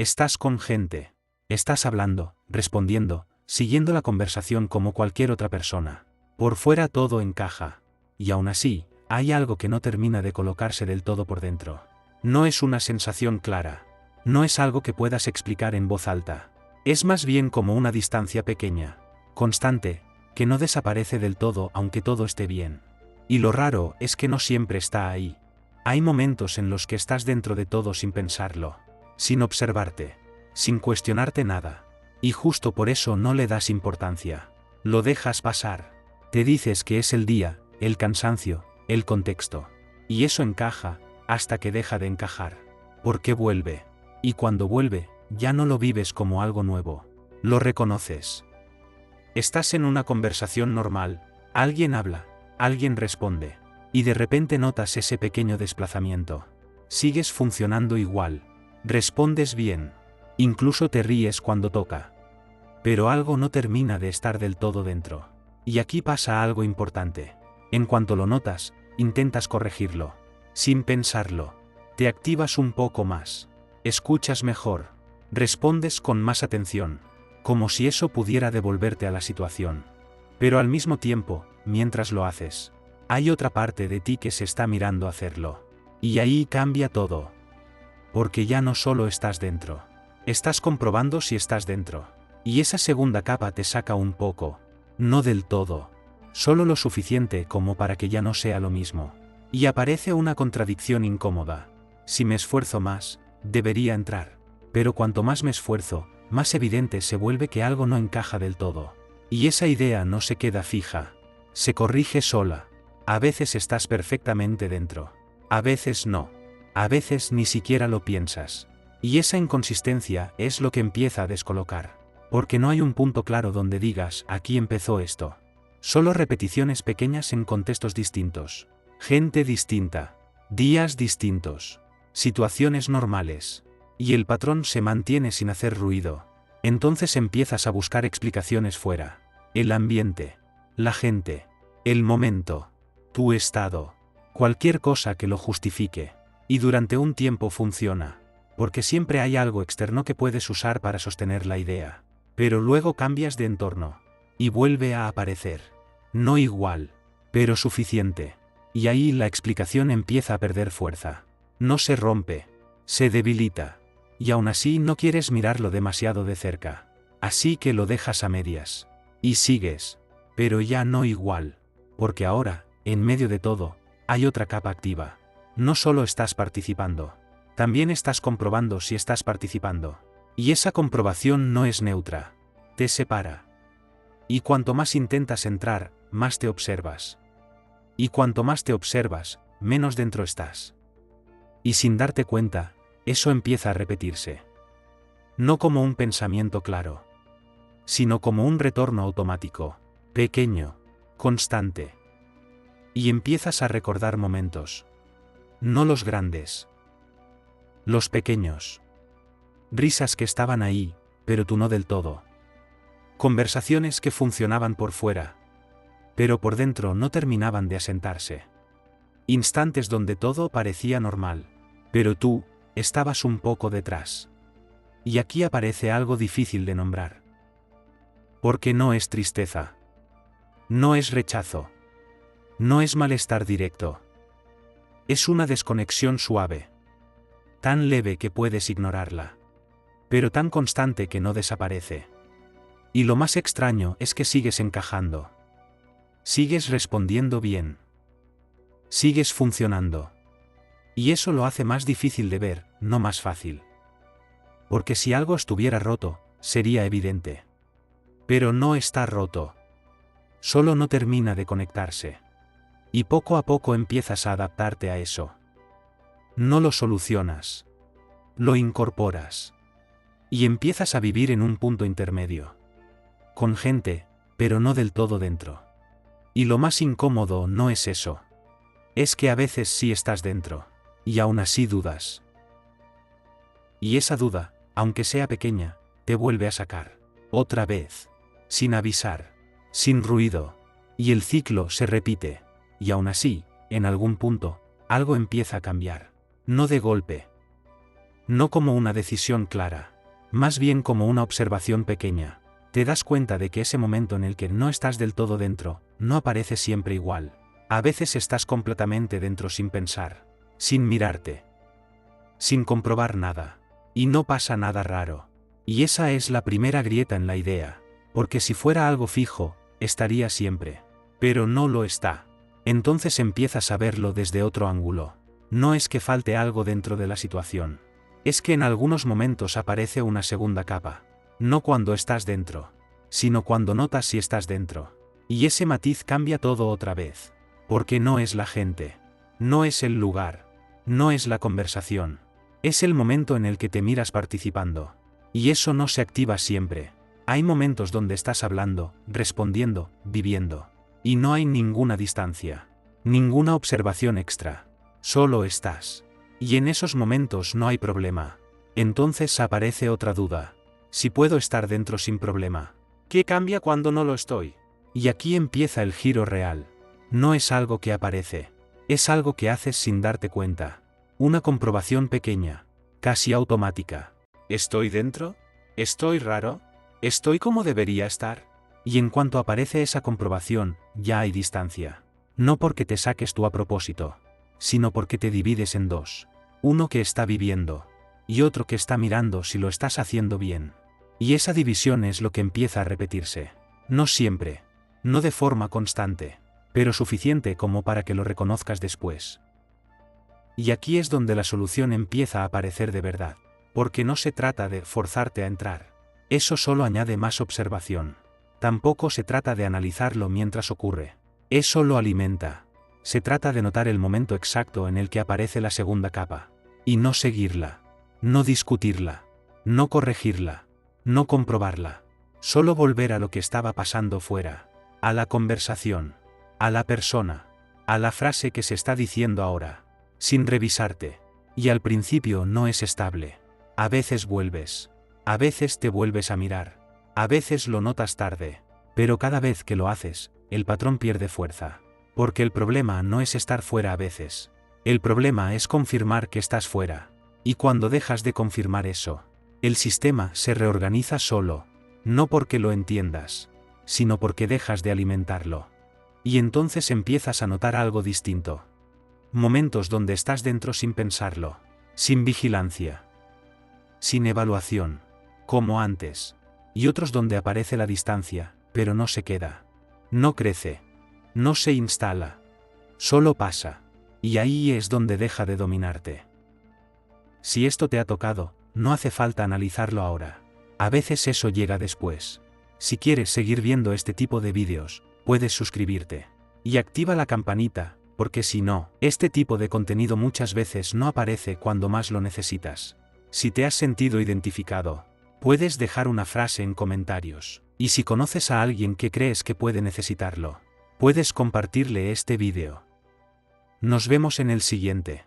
Estás con gente. Estás hablando, respondiendo, siguiendo la conversación como cualquier otra persona. Por fuera todo encaja. Y aún así, hay algo que no termina de colocarse del todo por dentro. No es una sensación clara. No es algo que puedas explicar en voz alta. Es más bien como una distancia pequeña, constante, que no desaparece del todo aunque todo esté bien. Y lo raro es que no siempre está ahí. Hay momentos en los que estás dentro de todo sin pensarlo, sin observarte, sin cuestionarte nada. Y justo por eso no le das importancia. Lo dejas pasar. Te dices que es el día, el cansancio, el contexto. Y eso encaja, hasta que deja de encajar. Porque vuelve. Y cuando vuelve, ya no lo vives como algo nuevo. Lo reconoces. Estás en una conversación normal, alguien habla, alguien responde. Y de repente notas ese pequeño desplazamiento. Sigues funcionando igual. Respondes bien. Incluso te ríes cuando toca. Pero algo no termina de estar del todo dentro. Y aquí pasa algo importante. En cuanto lo notas, intentas corregirlo. Sin pensarlo. Te activas un poco más. Escuchas mejor. Respondes con más atención. Como si eso pudiera devolverte a la situación. Pero al mismo tiempo, mientras lo haces, hay otra parte de ti que se está mirando hacerlo. Y ahí cambia todo. Porque ya no solo estás dentro. Estás comprobando si estás dentro. Y esa segunda capa te saca un poco. No del todo. Solo lo suficiente como para que ya no sea lo mismo. Y aparece una contradicción incómoda. Si me esfuerzo más, debería entrar. Pero cuanto más me esfuerzo, más evidente se vuelve que algo no encaja del todo. Y esa idea no se queda fija. Se corrige sola. A veces estás perfectamente dentro. A veces no. A veces ni siquiera lo piensas. Y esa inconsistencia es lo que empieza a descolocar. Porque no hay un punto claro donde digas, aquí empezó esto. Solo repeticiones pequeñas en contextos distintos. Gente distinta. Días distintos. Situaciones normales. Y el patrón se mantiene sin hacer ruido. Entonces empiezas a buscar explicaciones fuera. El ambiente. La gente. El momento. Tu estado. Cualquier cosa que lo justifique. Y durante un tiempo funciona. Porque siempre hay algo externo que puedes usar para sostener la idea. Pero luego cambias de entorno. Y vuelve a aparecer. No igual. Pero suficiente. Y ahí la explicación empieza a perder fuerza. No se rompe. Se debilita. Y aún así no quieres mirarlo demasiado de cerca. Así que lo dejas a medias. Y sigues. Pero ya no igual. Porque ahora, en medio de todo, hay otra capa activa. No solo estás participando. También estás comprobando si estás participando. Y esa comprobación no es neutra. Te separa. Y cuanto más intentas entrar, más te observas. Y cuanto más te observas, menos dentro estás. Y sin darte cuenta, eso empieza a repetirse. No como un pensamiento claro, sino como un retorno automático, pequeño, constante. Y empiezas a recordar momentos. No los grandes. Los pequeños. Risas que estaban ahí, pero tú no del todo. Conversaciones que funcionaban por fuera, pero por dentro no terminaban de asentarse. Instantes donde todo parecía normal, pero tú estabas un poco detrás. Y aquí aparece algo difícil de nombrar. Porque no es tristeza. No es rechazo. No es malestar directo. Es una desconexión suave. Tan leve que puedes ignorarla. Pero tan constante que no desaparece. Y lo más extraño es que sigues encajando. Sigues respondiendo bien. Sigues funcionando. Y eso lo hace más difícil de ver, no más fácil. Porque si algo estuviera roto, sería evidente. Pero no está roto. Solo no termina de conectarse. Y poco a poco empiezas a adaptarte a eso. No lo solucionas. Lo incorporas. Y empiezas a vivir en un punto intermedio. Con gente, pero no del todo dentro. Y lo más incómodo no es eso. Es que a veces sí estás dentro. Y aún así dudas. Y esa duda, aunque sea pequeña, te vuelve a sacar. Otra vez. Sin avisar. Sin ruido. Y el ciclo se repite. Y aún así, en algún punto, algo empieza a cambiar. No de golpe. No como una decisión clara. Más bien como una observación pequeña. Te das cuenta de que ese momento en el que no estás del todo dentro, no aparece siempre igual. A veces estás completamente dentro sin pensar, sin mirarte, sin comprobar nada. Y no pasa nada raro. Y esa es la primera grieta en la idea. Porque si fuera algo fijo, estaría siempre. Pero no lo está. Entonces empiezas a verlo desde otro ángulo. No es que falte algo dentro de la situación. Es que en algunos momentos aparece una segunda capa. No cuando estás dentro, sino cuando notas si estás dentro. Y ese matiz cambia todo otra vez. Porque no es la gente. No es el lugar. No es la conversación. Es el momento en el que te miras participando. Y eso no se activa siempre. Hay momentos donde estás hablando, respondiendo, viviendo. Y no hay ninguna distancia. Ninguna observación extra. Solo estás. Y en esos momentos no hay problema. Entonces aparece otra duda. Si puedo estar dentro sin problema, ¿qué cambia cuando no lo estoy? Y aquí empieza el giro real. No es algo que aparece. Es algo que haces sin darte cuenta. Una comprobación pequeña, casi automática. ¿Estoy dentro? ¿Estoy raro? ¿Estoy como debería estar? Y en cuanto aparece esa comprobación, ya hay distancia. No porque te saques tú a propósito, sino porque te divides en dos. Uno que está viviendo, y otro que está mirando si lo estás haciendo bien. Y esa división es lo que empieza a repetirse. No siempre, no de forma constante, pero suficiente como para que lo reconozcas después. Y aquí es donde la solución empieza a aparecer de verdad. Porque no se trata de forzarte a entrar. Eso solo añade más observación. Tampoco se trata de analizarlo mientras ocurre. Eso lo alimenta. Se trata de notar el momento exacto en el que aparece la segunda capa. Y no seguirla. No discutirla. No corregirla. No comprobarla. Solo volver a lo que estaba pasando fuera. A la conversación. A la persona. A la frase que se está diciendo ahora. Sin revisarte. Y al principio no es estable. A veces vuelves. A veces te vuelves a mirar. A veces lo notas tarde. Pero cada vez que lo haces, el patrón pierde fuerza. Porque el problema no es estar fuera a veces. El problema es confirmar que estás fuera. Y cuando dejas de confirmar eso, el sistema se reorganiza solo. No porque lo entiendas, sino porque dejas de alimentarlo. Y entonces empiezas a notar algo distinto. Momentos donde estás dentro sin pensarlo. Sin vigilancia. Sin evaluación. Como antes. Y otros donde aparece la distancia, pero no se queda. No crece. No se instala. Solo pasa. Y ahí es donde deja de dominarte. Si esto te ha tocado, no hace falta analizarlo ahora. A veces eso llega después. Si quieres seguir viendo este tipo de vídeos, puedes suscribirte. Y activa la campanita, porque si no, este tipo de contenido muchas veces no aparece cuando más lo necesitas. Si te has sentido identificado, puedes dejar una frase en comentarios. Y si conoces a alguien que crees que puede necesitarlo, puedes compartirle este vídeo. Nos vemos en el siguiente.